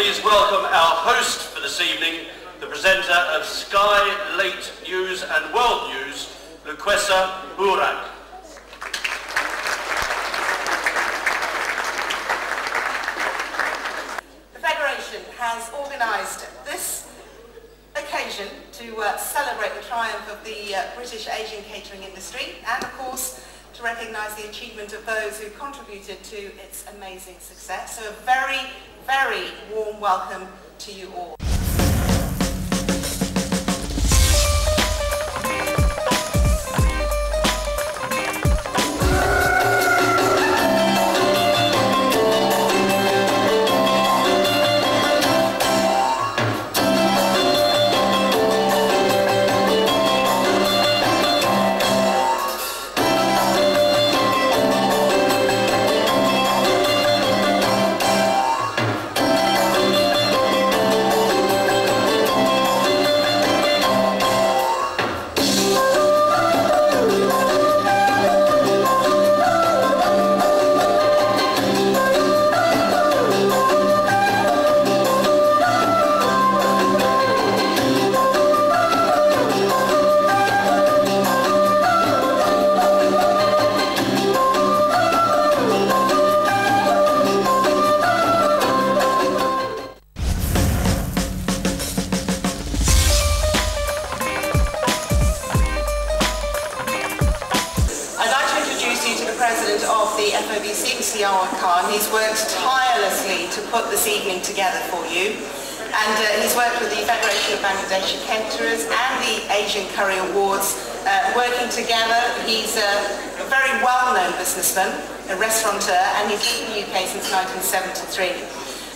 please welcome our host for this evening, the presenter of Sky Late News and World News, Lancaster. The Federation has organised this occasion to celebrate the triumph of the British Asian catering industry and, of course, to recognise the achievement of those who contributed to its amazing success. So a very, very warm welcome to you all. President of the FOBC, he's worked tirelessly to put this evening together for you, and he's worked with the Federation of Bangladeshi Caterers and the Asian Curry Awards, working together. He's a very well-known businessman, a restaurateur, and he's lived in the UK since 1973.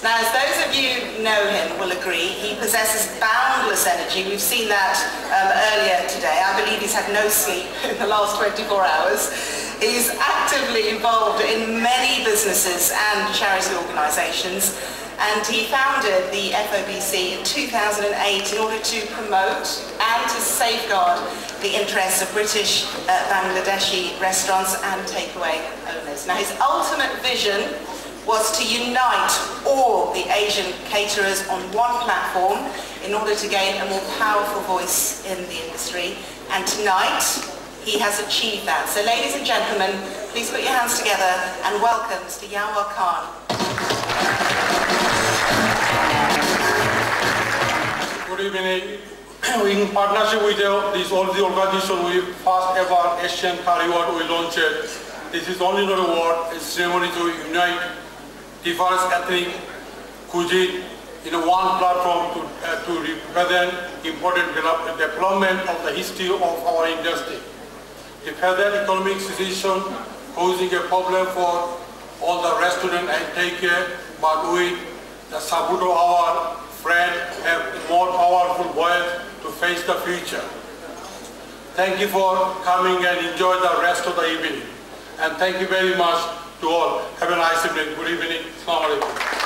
Now, as those of you know him will agree, he possesses boundless energy. We've seen that earlier today. I believe he's had no sleep in the last 24 hours. He's actively involved in many businesses and charity organisations, and he founded the FOBC in 2008 in order to promote and to safeguard the interests of British Bangladeshi restaurants and takeaway owners. Now, his ultimate vision was to unite all the Asian caterers on one platform in order to gain a more powerful voice in the industry, and tonight he has achieved that. So ladies and gentlemen, please put your hands together and welcome Mr. Yawar Khan. Good evening. In partnership with all the organization, we first ever Asian Curry Award we launched. This is only not a award, it's a ceremony to unite diverse ethnic cuisine in one platform to represent important development of the history of our industry. The further economic situation posing a problem for all the restaurant and takeaway, but with the support of our friends have more powerful voice to face the future. Thank you for coming and enjoy the rest of the evening. And thank you very much to all. Have a nice evening. Good evening. Assalamu alaikum.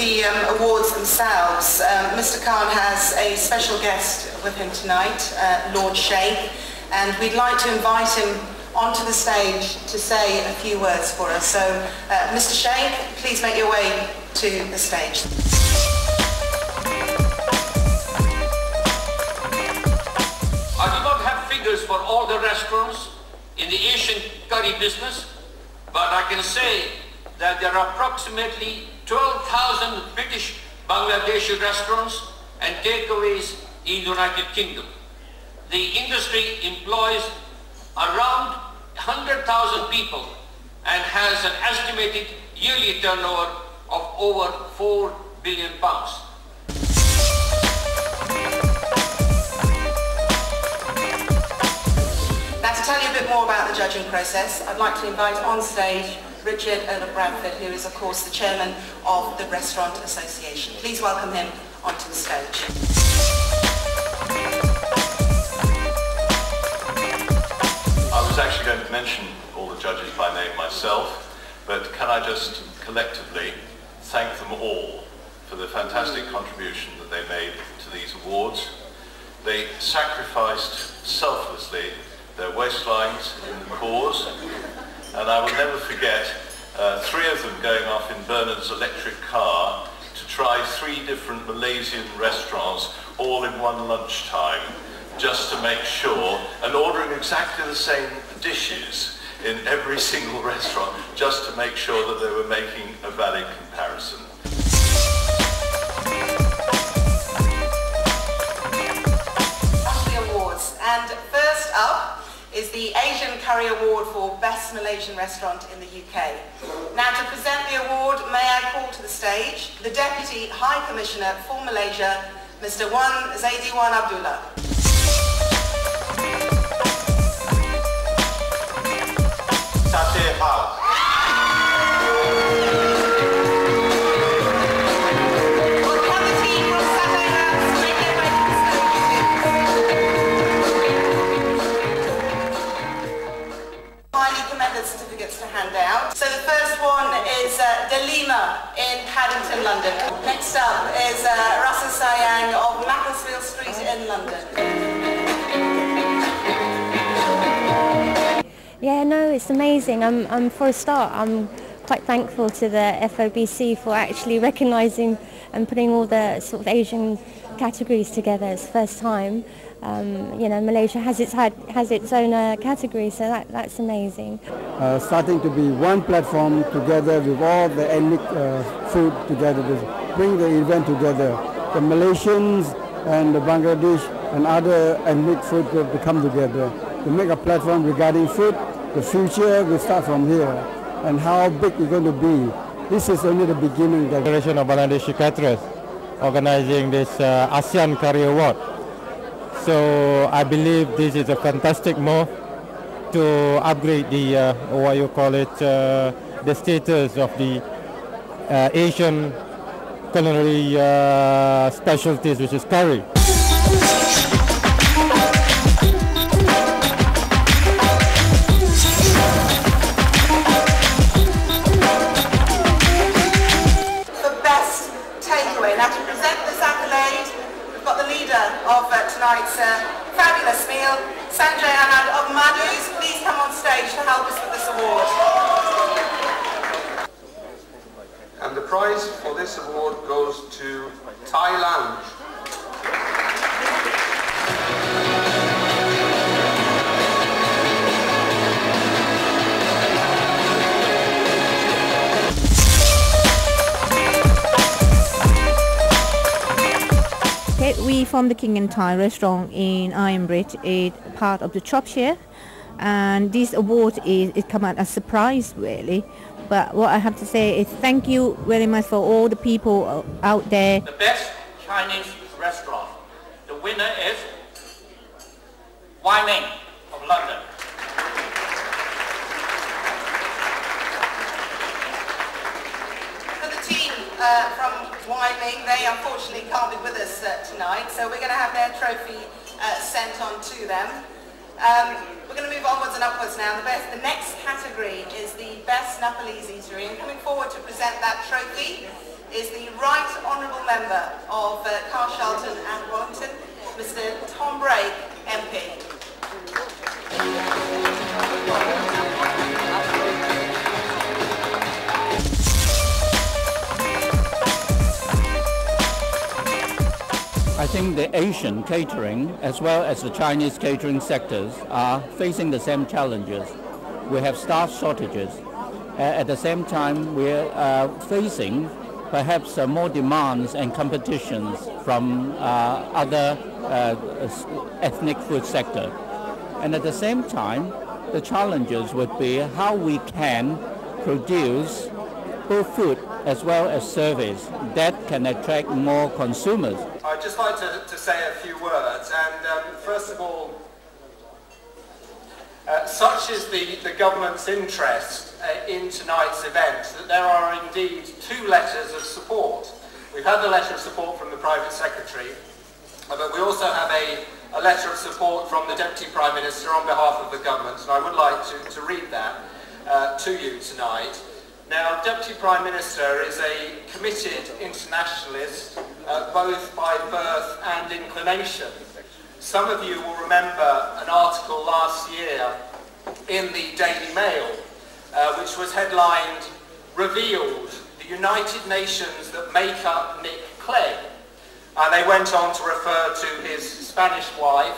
the awards themselves, Mr. Khan has a special guest with him tonight, Lord Sheikh, and we'd like to invite him onto the stage to say a few words for us. So, Mr. Sheikh, please make your way to the stage. I do not have figures for all the restaurants in the Asian curry business, but I can say that there are approximately 12,000 British Bangladeshi restaurants and takeaways in the United Kingdom. The industry employs around 100,000 people and has an estimated yearly turnover of over £4 billion. Now, to tell you a bit more about the judging process, I'd like to invite on stage Richard Bradford, who is of course the chairman of the Restaurant Association. Please welcome him onto the stage. I was actually going to mention all the judges by name myself, but can I just collectively thank them all for the fantastic contribution that they made to these awards. They sacrificed selflessly their waistlines in the cause, and I will never forget 3 of them going off in Bernard's electric car to try 3 different Malaysian restaurants all in one lunchtime, just to make sure, and ordering exactly the same dishes in every single restaurant, just to make sure that they were making a valid comparison. On to the awards, and first up is the Asian Curry Award for Best Malaysian Restaurant in the UK. Now, to present the award, may I call to the stage the Deputy High Commissioner for Malaysia, Mr. Wan Zaidi Wan Abdullah. Sate Hao. Certificates to hand out. So the first one is Delima in Paddington, London. Next up is Russell Sayang of Macclesfield Street in London. Yeah, no, it's amazing. For a start, I'm quite thankful to the FOBC for actually recognising and putting all the sort of Asian categories together. It's the first time. You know, Malaysia has its own category, so that's amazing. Starting to be one platform together with all the ethnic food together, to bring the event together. The Malaysians and the Bangladesh and other ethnic food to come together to make a platform regarding food. The future will start from here, and how big it's going to be. This is only the beginning. The Federation of Bangladeshi Caterers organizing this ASEAN Curry Award. So I believe this is a fantastic move to upgrade the what you call it, the status of the Asian culinary specialties, which is curry. The best takeaway. Now, to present this accolade, we've got the leader of tonight's fabulous meal, Sanjay Anand of Madhu's. Please come on stage to help us with this award. And the prize for this award goes to Thai Lounge. We from the King and Thai restaurant in Iron Bridge is part of the Shropshire, and this award is come out as a surprise really. But what I have to say is thank you very much for all the people out there. The best Chinese restaurant. The winner is Wai Ming of London. For the team from Wai Ming, they unfortunately can't be with us tonight, so we're going to have their trophy sent on to them. We're going to move onwards and upwards now. The next category is the Best Nepalese Eatery, and coming forward to present that trophy is the Right Honourable Member of Carshalton and Wellington, Mr. Tom Brake, MP. I think the Asian catering as well as the Chinese catering sectors are facing the same challenges. We have staff shortages. At the same time, we are facing perhaps more demands and competitions from other ethnic food sector. And at the same time, the challenges would be how we can produce both food as well as service that can attract more consumers. I'd just like to say a few words, and first of all, such is the government's interest in tonight's event that there are indeed 2 letters of support. We've had the letter of support from the Private Secretary, but we also have a letter of support from the Deputy Prime Minister on behalf of the government, and I would like to read that to you tonight. Now, Deputy Prime Minister is a committed internationalist, both by birth and inclination. Some of you will remember an article last year in the Daily Mail, which was headlined, "Revealed, the United Nations that make up Nick Clegg." And they went on to refer to his Spanish wife.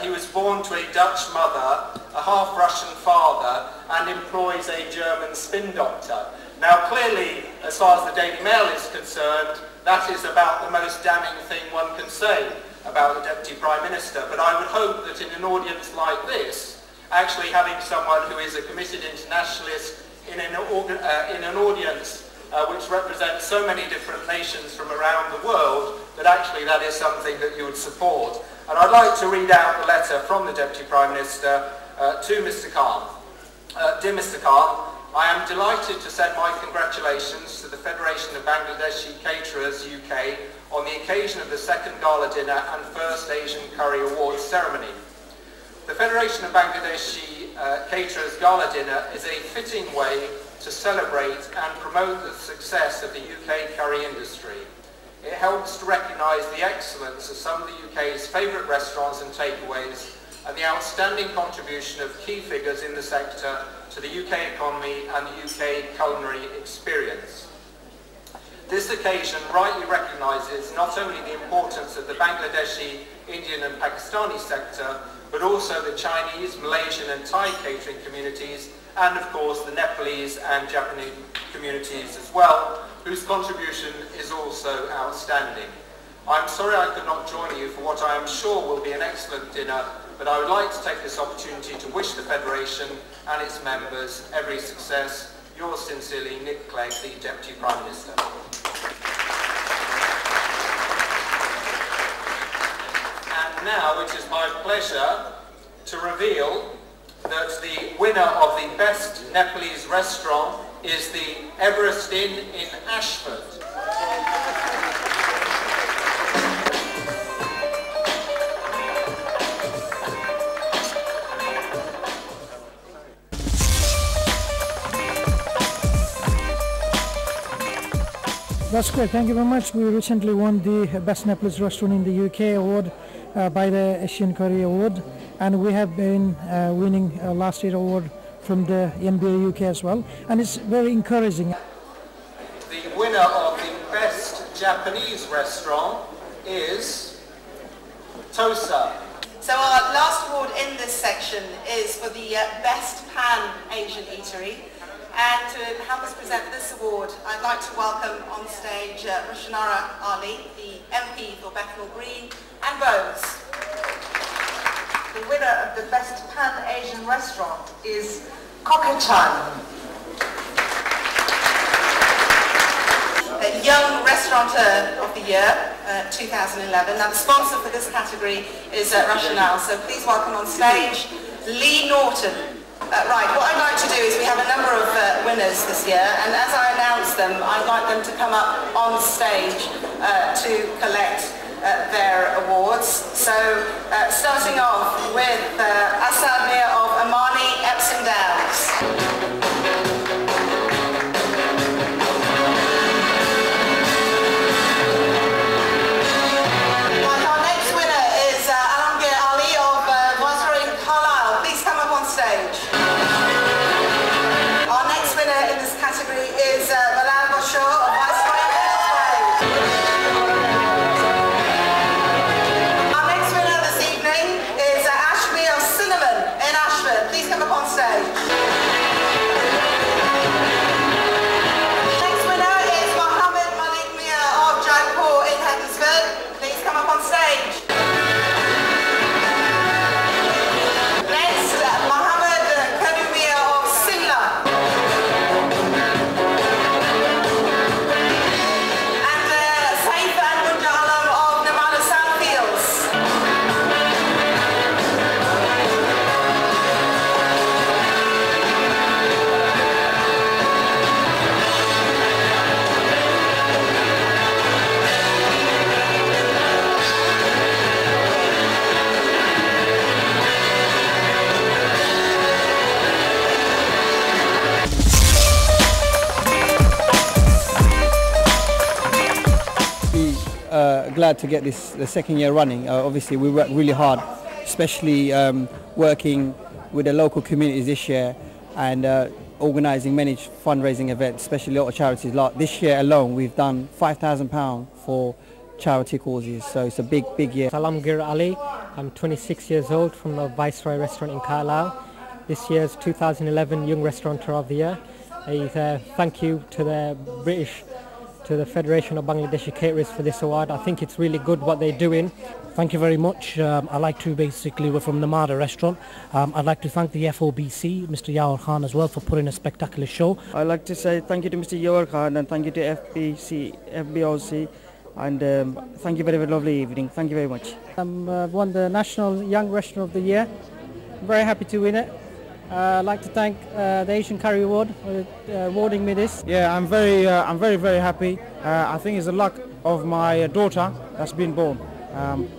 He was born to a Dutch mother, a half-Russian father, and employs a German spin doctor. Now clearly, as far as the Daily Mail is concerned, that is about the most damning thing one can say about the Deputy Prime Minister. But I would hope that in an audience like this, actually having someone who is a committed internationalist in an audience which represents so many different nations from around the world, that actually that is something that you would support. And I'd like to read out the letter from the Deputy Prime Minister to Mr. Khan. Dear Mr. Khan, I am delighted to send my congratulations to the Federation of Bangladeshi Caterers UK on the occasion of the 2nd Gala Dinner and 1st Asian Curry Awards ceremony. The Federation of Bangladeshi Caterers Gala Dinner is a fitting way to celebrate and promote the success of the UK curry industry. It helps to recognise the excellence of some of the UK's favourite restaurants and takeaways and the outstanding contribution of key figures in the sector to the UK economy and the UK culinary experience. This occasion rightly recognises not only the importance of the Bangladeshi, Indian and Pakistani sector, but also the Chinese, Malaysian and Thai catering communities, and of course the Nepalese and Japanese communities as well, whose contribution is also outstanding. I'm sorry I could not join you for what I am sure will be an excellent dinner, but I would like to take this opportunity to wish the Federation and its members every success. Yours sincerely, Nick Clegg, the Deputy Prime Minister. And now it is my pleasure to reveal that the winner of the Best Nepalese Restaurant is the Everest Inn in Ashford. That's great, thank you very much. We recently won the Best Nepalese Restaurant in the UK award by the Asian Curry Award, and we have been winning last year award from the NBA UK as well, and it's very encouraging. The winner of the Best Japanese Restaurant is Tosa. So our last award in this section is for the Best Pan Asian Eatery. And to help us present this award, I'd like to welcome on stage Rashanara Ali, the MP for Bethnal Green and Bowes. The winner of the Best Pan-Asian Restaurant is Kokachan. Young Restaurateur of the Year, 2011. Now the sponsor for this category is Rashanara, so please welcome on stage Lee Norton. Right, what I'd like to do is we have a number of winners this year, and as I announce them, I'd like them to come up on stage to collect their awards. So, starting off with Asad Mir of Amani Epsom Downs. glad to get this the second year running. Obviously, we worked really hard, especially working with the local communities this year and organising many fundraising events, especially a lot of charities. Like this year alone, we've done £5,000 for charity causes, so it's a big year. Salam Gir Ali, I'm 26 years old from the Viceroy restaurant in Carlisle. This year's 2011 Young Restaurateur of the Year. Thank you to the Federation of Bangladeshi Caterers for this award. I think it's really good what they're doing. Thank you very much. I'd like to we're from the Mada restaurant. I'd like to thank the FOBC, Mr. Yawar Khan as well for putting a spectacular show. I'd like to say thank you to Mr. Yawar Khan and thank you to FBOC and thank you for a lovely evening. Thank you very much. Won the National Young Restaurant of the Year. I'm very happy to win it. I'd like to thank the Asian Curry Award for awarding me this. Yeah, I'm very happy. I think it's the luck of my daughter that's been born.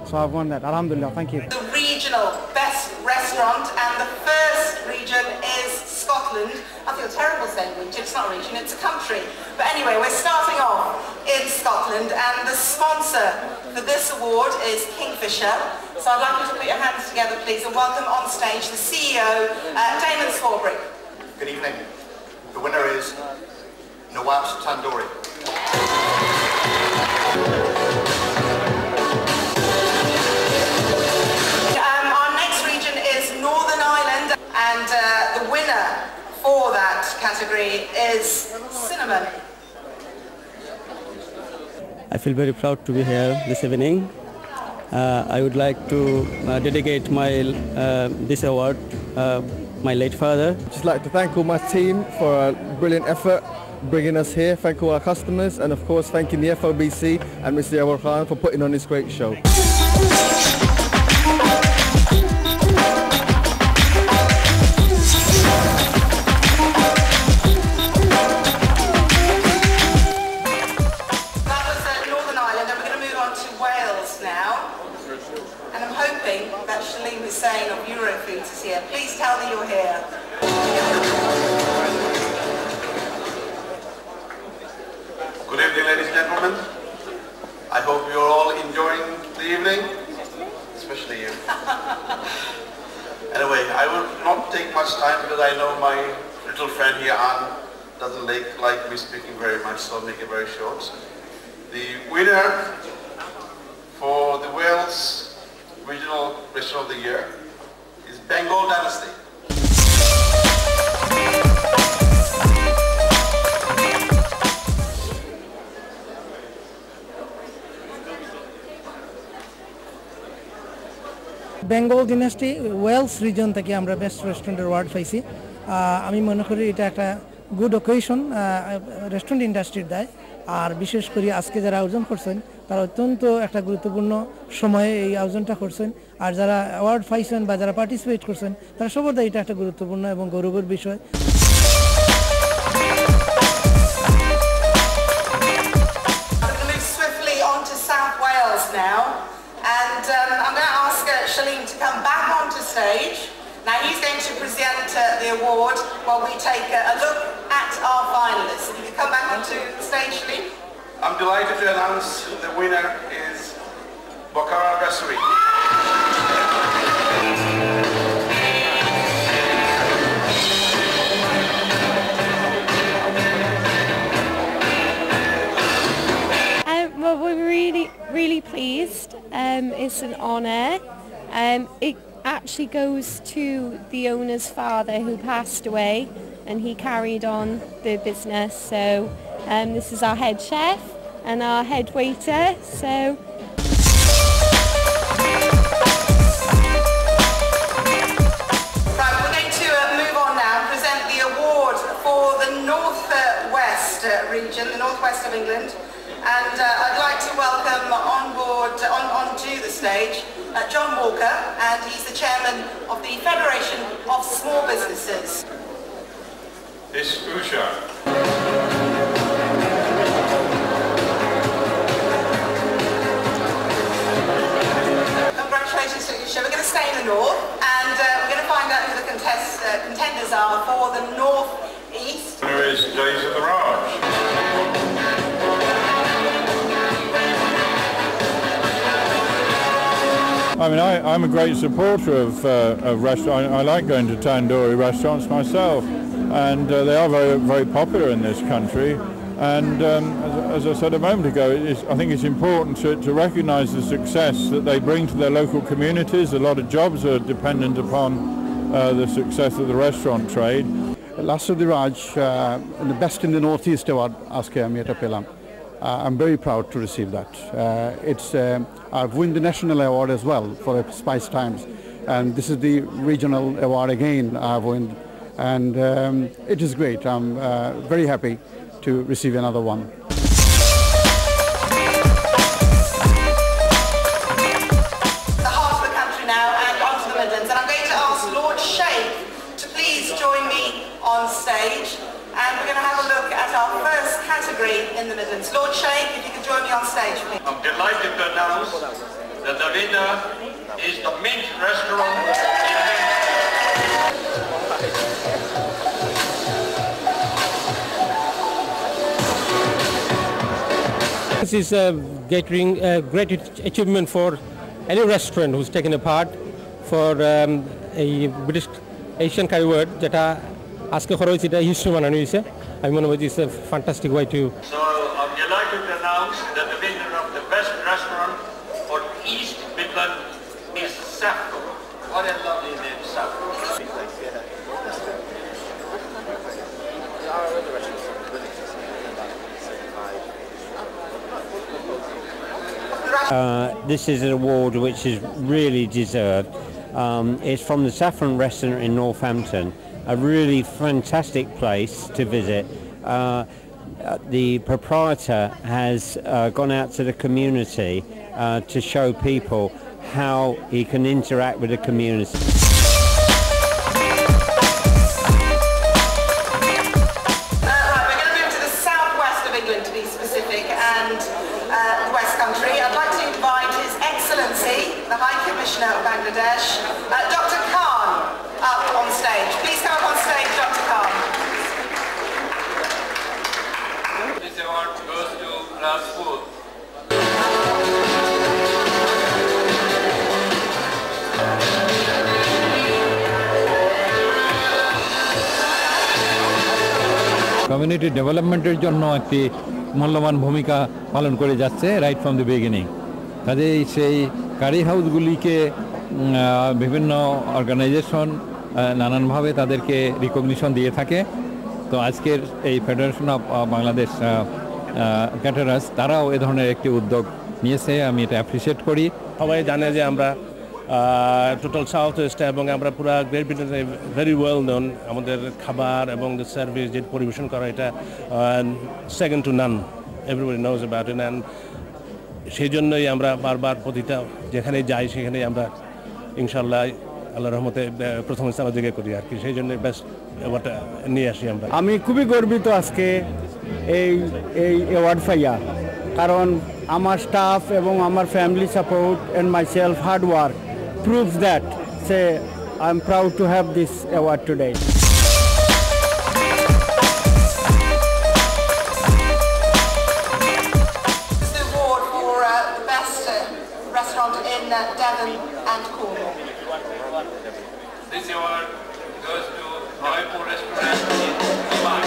So I've won that. Alhamdulillah, thank you. The regional best restaurant, and the first region is Scotland. I feel terrible saying region, it's not a region, it's a country. But anyway, we're starting off in Scotland, and the sponsor for this award is Kingfisher. So I'd like you to put your hands together, please, and welcome on stage the CEO, Damon Swarbrick. Good evening. The winner is Nawaz Tandoori. Our next region is Northern Ireland, and the winner for that category is Cinnamon. I feel very proud to be here this evening. I would like to dedicate this award my late father. I'd just like to thank all my team for a brilliant effort bringing us here, thank all our customers, and of course thanking the FOBC and Mr. Yawar Khan for putting on this great show. Saying of Eurofoods is here. Please tell me you're here. Good evening, ladies and gentlemen. I hope you're all enjoying the evening, especially you. Anyway, I will not take much time because I know my little friend here, Anne, doesn't like me speaking very much, so I'll make it very short. The winner for the Wales Regional Restaurant of the Year is Bengal Dynasty. Bengal dynasty Wales region থেকে আমরা best রেস্টুরেন্টের award পাইছি। আমি মনে করি এটা একটা good occasion restaurant ইন্ডাস্ট্রির দায়, আর বিশেষ করে আজকে যারা আয়োজন করছেন তারা অত্যন্ত একটা গুরুত্বপূর্ণ সময়ে এই আয়োজনটা করছেন, আর যারা অ্যাওয়ার্ড পাইছেন বা যারা পার্টিসিপেট করছেন তারা সবাই এটা একটা গুরুত্বপূর্ণ এবং গৌরবের বিষয়। Now he's going to present the award while we take a look at our finalists. If you could come back onto the stage, Shalim. I'm delighted to announce the winner is Bokhara Brasserie. Well, we're really pleased. It's an honour. It actually goes to the owner's father who passed away, and he carried on the business. So this is our head chef and our head waiter. So right, we're going to move on now and present the award for the Northwest region, the Northwest of England. And I'd like to welcome onto the stage John Walker, and he's the chairman of the Federation of Small Businesses. It's Usha. Congratulations to Usha. We're going to stay in the north, and we're going to find out who the contenders are for the North East. There is Days at the Raj. I mean, I'm a great supporter of restaurants. I like going to tandoori restaurants myself, and they are very, very popular in this country. And as I said a moment ago, I think it's important to recognise the success that they bring to their local communities. A lot of jobs are dependent upon the success of the restaurant trade. Last of the Raj, the Best in the Northeast award aske ami eta pelam. I'm very proud to receive that. I've won the national award as well for Spice Times, and this is the regional award again I've won, and it is great. I'm very happy to receive another one. The heart of the country now and onto the Midlands, and I'm going to ask Lord Sheikh to please join me on stage, and we're going to have a look at our first category in the Midlands. Lord Sheikh, if you could join me on stage, please. I'm delighted to announce that the winner is the Mint Restaurant in This is a great achievement for any restaurant who's taken a part for a British Asian curry word যেটা আজকে করা হয়েছে এটা history বানানো হয়েছে আমি মনে করি it's a fantastic way to So I'm delighted to announce that the winner of the best restaurant for East Midland is Saffron. What a lovely name, Saffron. This is an award which is really deserved. It's from the Saffron Restaurant in Northampton, a really fantastic place to visit. The proprietor has gone out to the community to show people how he can interact with the community. The High Commissioner of Bangladesh, Dr. Khan, up on stage. Please come up on stage, Dr. Khan. This award goes to Rajput. Community ডেভেলপমেন্টের জন্য একটি মূল্যবান ভূমিকা পালন করে যাচ্ছে right from the beginning. কাজেই সেই কারি হাউসগুলিকে বিভিন্ন অর্গানাইজেশন নানানভাবে তাদেরকে রিকগনিশন দিয়ে থাকে। তো আজকের এই ফেডারেশন অফ বাংলাদেশ ক্যাটারার্স তারাও এ ধরনের একটি উদ্যোগ নিয়েছে, আমি এটা অ্যাপ্রিসিয়েট করি। সবাই জানে যে আমরা টোটাল সাউথ ওয়েস্টে এবং আমরা পুরো গ্রেট ব্রিটেনে ভেরি ওয়েল নোন। আমাদের খাবার এবং দ্য সার্ভিস যে পরিবেশন করা এটা second two naan, everybody knows about it. And সেই জন্যই আমরা বারবার প্রতিটা যেখানে যাই সেখানেই আমরা ইনশাল্লাহ আল্লাহর রহমতে প্রথম স্থান অধিকার করি আর কি। সেই জন্য বেস্ট অ্যাওয়ার্ডটা নিয়ে আসি আমরা। আমি খুবই গর্বিত আজকে এই অ্যাওয়ার্ড পাইয়া, কারণ আমার স্টাফ এবং আমার family support and my self hard work proves that say I am proud to have this award today. Devon and Cornwall. This award goes to Jaipur Restaurant in Dubai.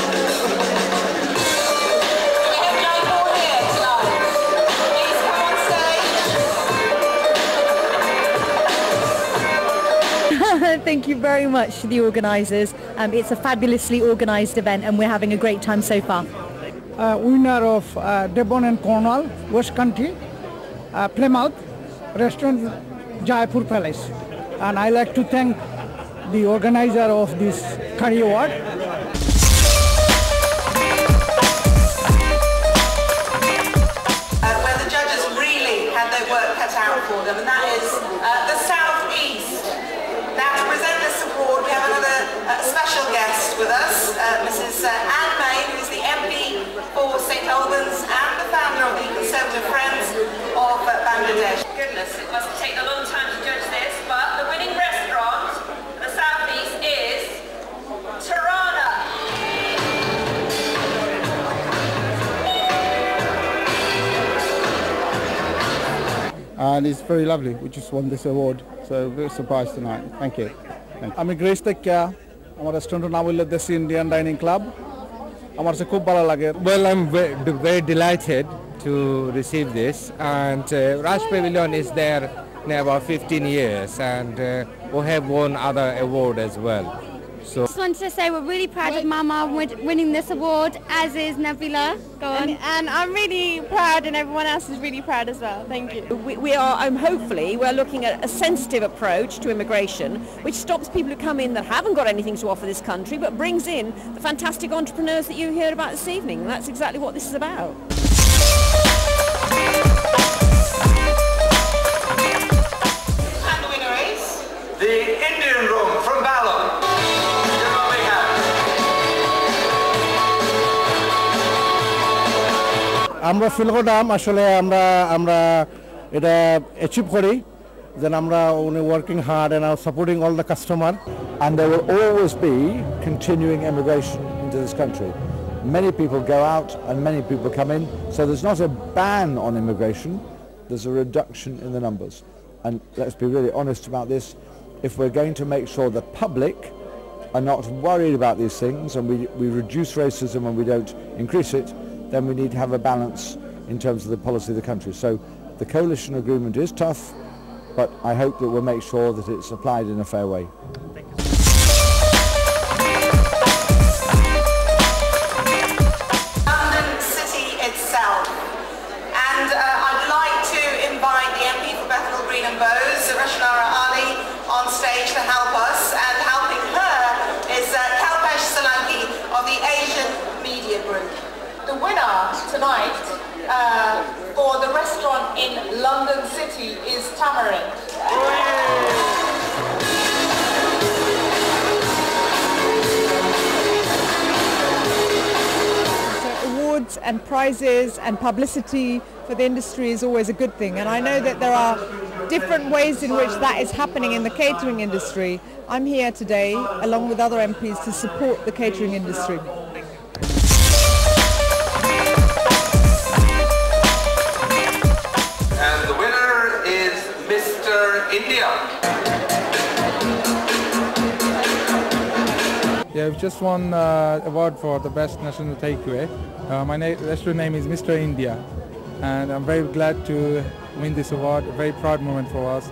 We have Jaipur here tonight. Please come on stage. Thank you very much to the organisers. It's a fabulously organised event and we're having a great time so far. Winner of Devon and Cornwall, West Country, Plymouth Restaurant, Jaipur Palace, and I like to thank the organizer of this Curry Award. Where the judges really had their work cut out for them, and that is the South East. Now to present this award, we have another special guest with us, Mrs. Anne May, who is the MP for St Albans and the founder of the Conservative Friends of Bangladesh. Goodness, it must take a long time to judge this, but the winning restaurant in the South East is Tirana. and it's very lovely. We just won this award, so very surprised tonight. Thank you. I'm Grace Tekya. Our restaurant naam hoilo Desi Indian Dining Club. Amar se khub bhalo lage. Well, I'm very delighted to receive this, and Raj Pavilion is there now about 15 years, and we have won other award as well. So just wanted to say we're really proud of Mama winning this award, as is Nabila. Go on. And I'm really proud, and everyone else is really proud as well. Thank you. We are, hopefully, we're looking at a sensitive approach to immigration, which stops people who come in that haven't got anything to offer this country, but brings in the fantastic entrepreneurs that you hear about this evening. And that's exactly what this is about. And the winner is? The Indian Room from Ballon. আমরা feel করলাম আসলে আমরা এটা achieve করি then আমরা only working hard and are supporting all the customer. And there will always be continuing immigration into this country. Many people go out and many people come in, so there's not a ban on immigration, there's a reduction in the numbers. And let's be really honest about this, if we're going to make sure the public are not worried about these things and we reduce racism and we don't increase it, then we need to have a balance in terms of the policy of the country. So the coalition agreement is tough, but I hope that we'll make sure that it's applied in a fair way. London City itself. And I'd like to invite the MP for Bethnal Green and Bowes, Rashnara Ali, on stage to help us. And helping her is Kalpesh Solanki of the Asian Media Group. The winner tonight for the restaurant in London City is Tamarind. Awards and prizes and publicity for the industry is always a good thing, and I know that there are different ways in which that is happening in the catering industry. I'm here today along with other MPs to support the catering industry. And the winner is Mr. India. yeah, we've just won award for the best national takeaway. My restaurant name is Mr. India, and I'm very glad to win this award. A very proud moment for us.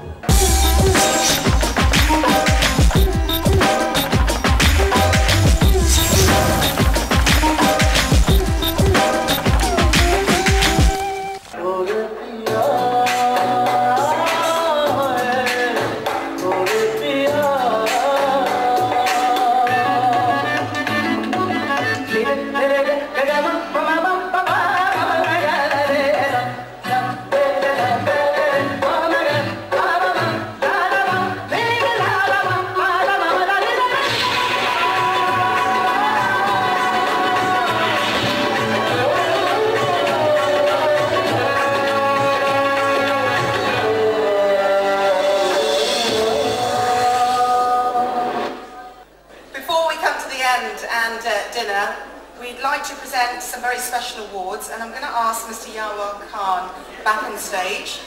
dinner, we'd like to present some very special awards, and I'm going to ask Mr. Yawar Khan back on stage.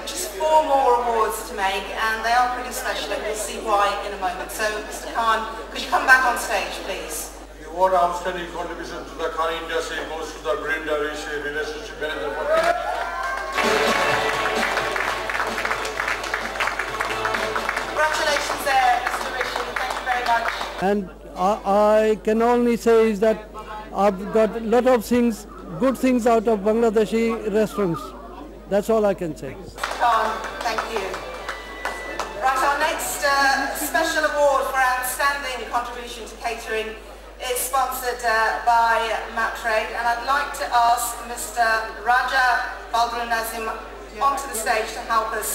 Just 4 more awards to make, and they are pretty special, and we'll see why in a moment. So, Mr. Khan, could you come back on stage, please? The award outstanding contribution to the curry industry goes to the Bangladeshi relationship manager for Congratulations there, Mr. Rishi. Thank you very much. And I can only say is that I've got a lot of things, good things out of Bangladeshi restaurants. That's all I can say. Khan, thank you. Right, our next special award for outstanding contribution to catering is sponsored by Matrade, and I'd like to ask Mr. Raja Baldur Nazim onto the stage to help us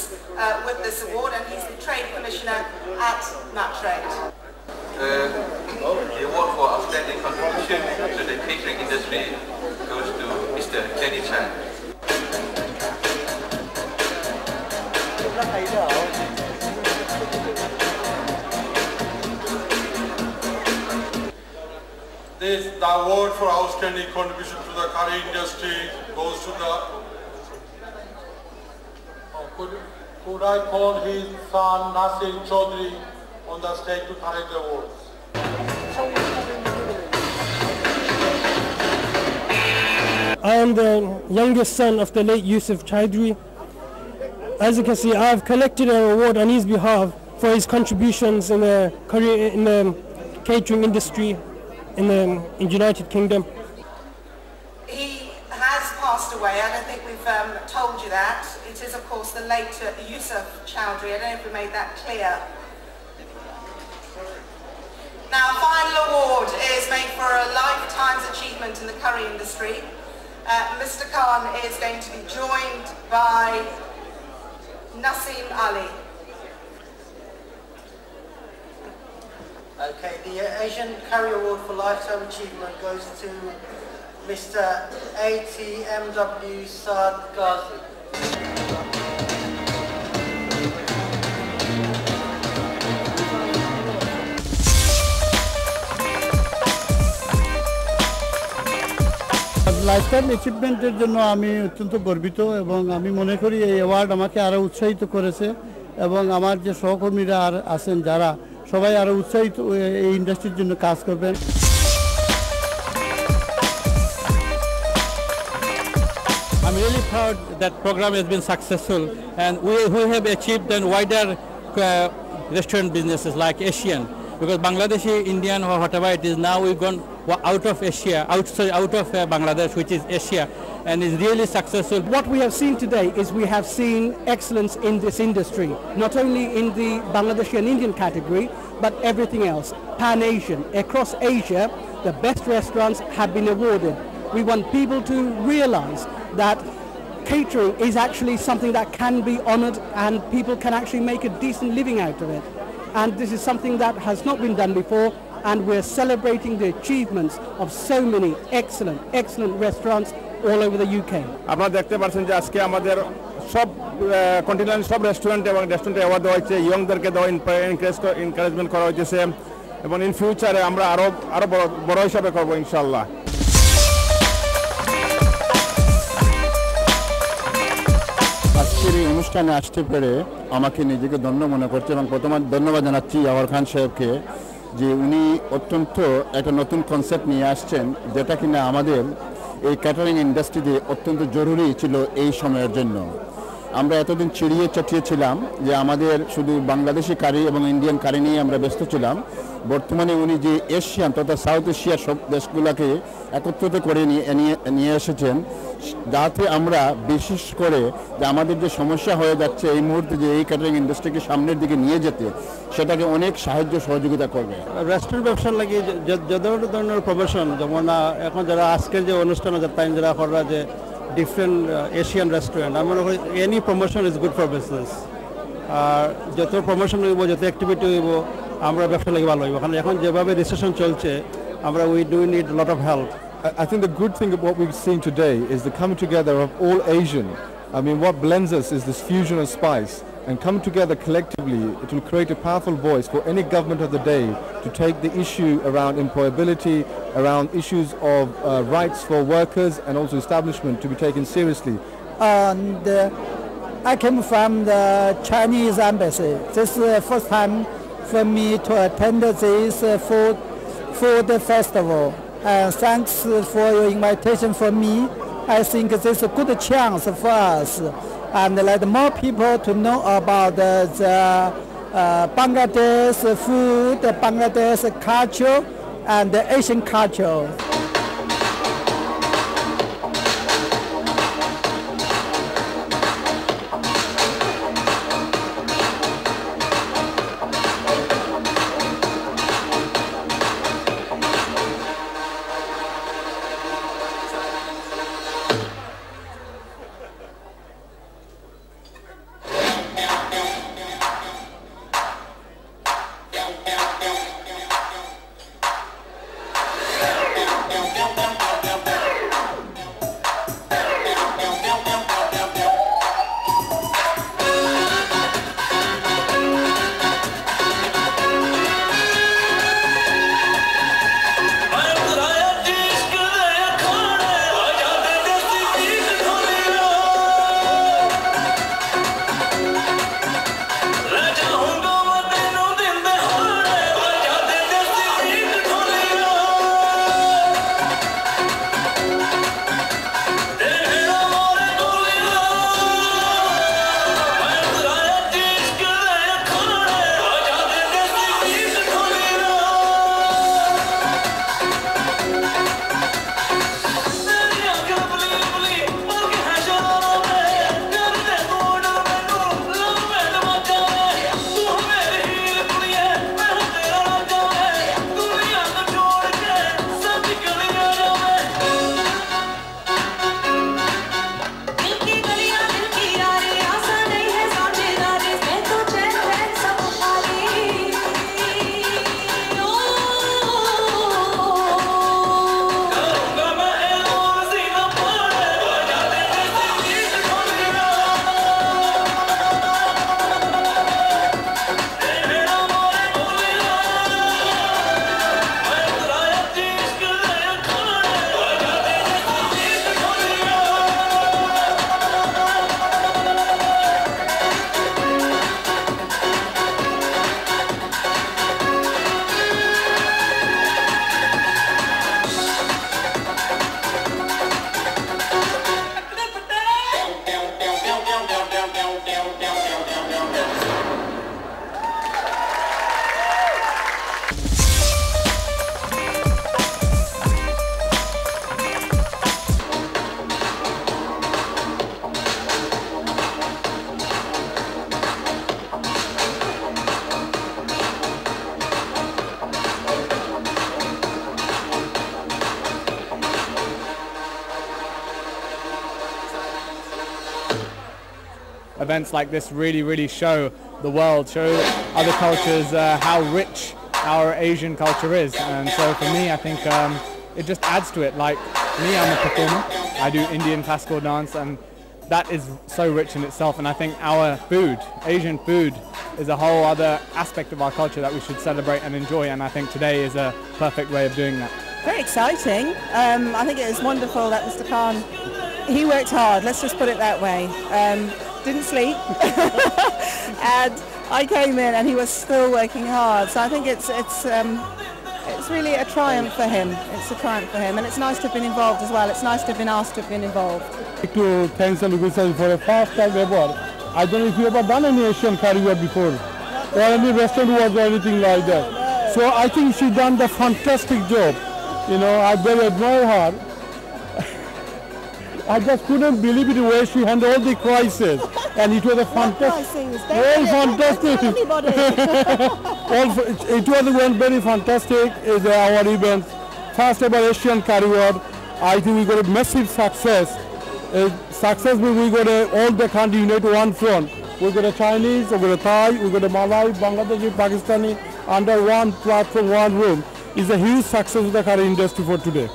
with this award, and he's the Trade Commissioner at Matrade. The award for outstanding contribution to the catering industry goes to Mr. Jenny Chan. The award for outstanding contribution to the curry industry goes to the Could I call his son Nasir Chaudhry on the stage to collect the awards? I am the youngest son of the late Yusuf Chaudhry. As you can see, I have collected an award on his behalf for his contributions in the catering industry in the United Kingdom. He has passed away. I don't think we've told you that. It is, of course, the late Yusuf Chaudhry. I don't know if we made that clear. Now, final award is made for a lifetime's achievement in the curry industry. Mr. Khan is going to be joined by Nasim Ali. Okay, the Asian Curry Award for Lifetime Achievement goes to Mr. ATMW Saad Ghazi. Lifetime অ্যাচিভমেন্টের জন্য আমি অত্যন্ত গর্বিত এবং আমি মনে করি এই অ্যাওয়ার্ড আমাকে আরও উৎসাহিত করেছে এবং আমার যে সহকর্মীরা আর আছেন যারা সবাই আরও উৎসাহিত এই ইন্ডাস্ট্রির জন্য কাজ করবেন। I'm really proud that program has been successful and we have achieved then wider restaurant businesses like Asian, because Bangladeshi, Indian or whatever it is, now we've gone out of Asia, out of Bangladesh, which is Asia, and is really successful. What we have seen today is we have seen excellence in this industry, not only in the Bangladeshi and Indian category, but everything else. Pan-Asian, across Asia, the best restaurants have been awarded. We want people to realize that catering is actually something that can be honored and people can actually make a decent living out of it. And this is something that has not been done before, and we're celebrating the achievements of so many excellent restaurants all over the UK. আপনারা দেখতে পাচ্ছেন যে আজকে আমাদের সব continent সব restaurant এবং রেস্টুরেন্টে অ্যাওয়ার্ড দেওয়া হয়েছে, ইয়ংদেরকে দেওয়া এনকারেজমেন্ট করা হয়েছে এবং ইন ফিউচারে আমরা আরো বড় হিসাবে করবো ইনশাআল্লাহ। আজকের এই অনুষ্ঠানে আসতে পেরে আমাকে নিজেকে ধন্য মনে করছে এবং প্রথমে ধন্যবাদ জানাচ্ছি আওয়ার খান সাহেবকে যে উনি অত্যন্ত একটা নতুন কনসেপ্ট নিয়ে আসছেন, যেটা কিনা আমাদের এই ক্যাটারিং ইন্ডাস্ট্রিতে অত্যন্ত জরুরি ছিল এই সময়ের জন্য। আমরা এতদিন চিড়িয়ে চাটিয়েছিলাম যে আমাদের শুধু বাংলাদেশি কারি এবং ইন্ডিয়ান কারি নিয়ে আমরা ব্যস্ত ছিলাম। বর্তমানে উনি যে এশিয়ান তথা সাউথ এশিয়ার সব দেশগুলোকে একত্রিত করে নিয়ে এসেছেন, যাতে আমরা বিশেষ করে যে আমাদের যে সমস্যা হয়ে যাচ্ছে এই মুহূর্তে যে এই ক্যাটারিং ইন্ডাস্ট্রিকে সামনের দিকে নিয়ে যেতে, সেটাকে অনেক সাহায্য সহযোগিতা করবে। রেস্টুরেন্ট ব্যবসার লাগে যত ধরনের প্রফেশন, যেমন এখন যারা আজকের যে অনুষ্ঠান তাই যারা করা যে ডিফারেন্ট এশিয়ান রেস্টুরেন্ট, আমি মনে করি any promotion is good for business. আর যত প্রমোশন হইব, যত অ্যাক্টিভিটি হইব, আমরা ব্যবসা লাগে ভালো হইব। কারণ এখন যেভাবে রিসেশন চলছে, আমরা we do need lot of help. I think the good thing of what we've seen today is the coming together of all Asian. I mean, what blends us is this fusion of spice, and coming together collectively, it will create a powerful voice for any government of the day to take the issue around employability, around issues of rights for workers and also establishment to be taken seriously. And I came from the Chinese embassy. This is the first time for me to attend this food festival. Thanks for your invitation for me. I think this is a good chance for us and let more people to know about the Bangladesh food, the Bangladesh culture and the Asian culture. events like this really show the world, show other cultures how rich our Asian culture is. And so for me, I think it just adds to it. Like me, I'm a performer. I do Indian classical dance, and that is so rich in itself. And I think our food, Asian food, is a whole other aspect of our culture that we should celebrate and enjoy. And I think today is a perfect way of doing that. Very exciting. I think it is wonderful that Mr. Khan, he worked hard, let's just put it that way. Didn't sleep. And I came in and he was still working hard. So I think it's really a triumph for him. It's a triumph for him, and it's nice to have been involved as well. It's nice to have been asked to have been involved. I'd like to thank Salugusai for a first time ever. I don't know if you ever done any Asian curry before, or any restaurant was or anything like that. So I think she done the fantastic job. You know, I very admire her. I just couldn't believe it the way she handled all the crisis, and it was a fantastic, very fantastic. It was very fantastic. Is our event, first ever Asian Curry Award. I think we got a massive success. We got all the country unite one front. We got a Chinese, we got a Thai, we got a Malay, Bangladeshi, Pakistani under one platform, one room. It's a huge success of the curry industry for today.